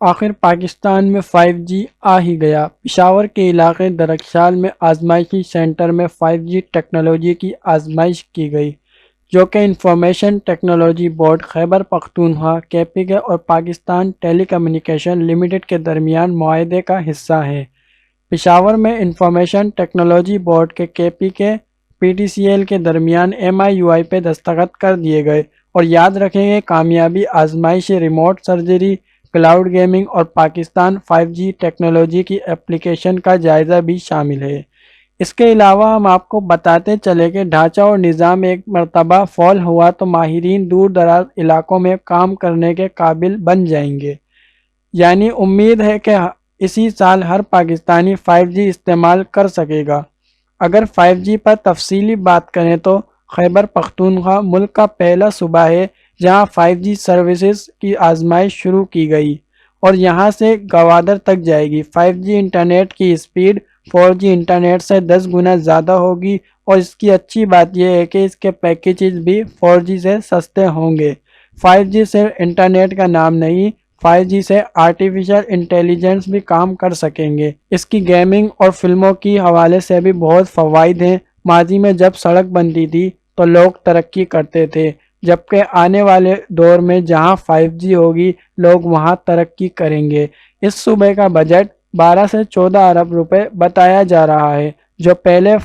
آخر پاکستان میں 5G آ ہی گیا۔ پشاور کے علاقے درخشال میں آزمائشی سینٹر میں 5G ٹیکنالوجی کی آزمائش کی گئی، جو کہ information technology board Khyber Pakhtunkhwa (KPK) اور پاکستان ٹیلی کمیونیکیشن لمیٹڈ کے درمیان معاہدے کا حصہ ہے۔ پشاور میں انفارمیشن ٹیکنالوجی بورڈ کے KPK PTCL کے درمیان MIUI پہ دستخط کر دیے گئے، اور یاد رکھیں گے کامیابی آزمائش ریموٹ سرجری، کلاؤڈ گیمنگ اور پاکستان 5G ٹیکنالوجی کی اپلیکیشن کا جائزہ بھی شامل ہے۔ اس کے علاوہ ہم آپ کو بتاتے چلے کہ ڈھانچہ اور نظام ایک مرتبہ فعال ہوا تو ماہرین دور دراز علاقوں میں کام کرنے کے قابل بن جائیں گے۔ یعنی امید ہے کہ اسی سال ہر پاکستانی 5G استعمال کر سکے گا۔ اگر 5G پر تفصیلی بات کریں تو خیبر پختونخوا ملک کا پہلا صوبہ ہے جہاں 5G سروسز کی آزمائش شروع کی گئی، اور یہاں سے گوادر تک جائے گی۔ 5G انٹرنیٹ کی اسپیڈ 4G انٹرنیٹ سے 10 گنا زیادہ ہوگی، اور اس کی اچھی بات یہ ہے کہ اس کے پیکیجز بھی 4G سے سستے ہوں گے۔ 5G صرف انٹرنیٹ کا نام نہیں، 5G سے آرٹیفیشل انٹیلیجنس بھی کام کر سکیں گے۔ اس کی گیمنگ اور فلموں کی حوالے سے بھی بہت فوائد ہیں۔ ماضی میں جب سڑک بنتی تھی تو لوگ ترقی کرتے تھے، جبکہ آنے والے دور میں جہاں 5G ہوگی لوگ وہاں ترقی کریں گے۔ اس صوبے کا بجٹ 12 سے 14 ارب روپے بتایا جا رہا ہے، جو پہلے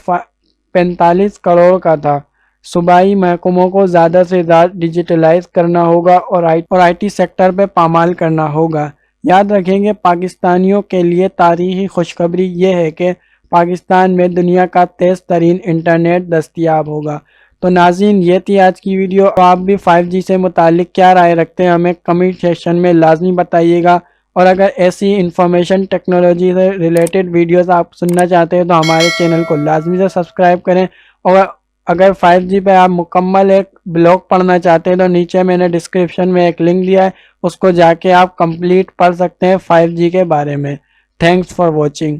45 کروڑ کا تھا۔ صوبائی محکموں کو زیادہ سے زیادہ ڈیجیٹلائز کرنا ہوگا اور آئی ٹی سیکٹر پہ پامال کرنا ہوگا۔ یاد رکھیں گے پاکستانیوں کے لیے تاریخی خوشخبری یہ ہے کہ پاکستان میں دنیا کا تیز ترین انٹرنیٹ دستیاب ہوگا۔ تو ناظرین، یہ تھی آج کی ویڈیو۔ آپ بھی 5G سے متعلق کیا رائے رکھتے ہیں ہمیں کمنٹ سیکشن میں لازمی بتائیے گا، اور اگر ایسی انفارمیشن ٹیکنالوجی سے ریلیٹڈ ویڈیوز آپ سننا چاہتے ہیں تو ہمارے چینل کو لازمی سے سبسکرائب کریں، اور اگر 5G پہ آپ مکمل ایک بلاگ پڑھنا چاہتے ہیں تو نیچے میں نے ڈسکرپشن میں ایک لنک دیا ہے، اس کو جا کے آپ کمپلیٹ پڑھ سکتے ہیں 5G کے بارے میں۔ Thanks for watching.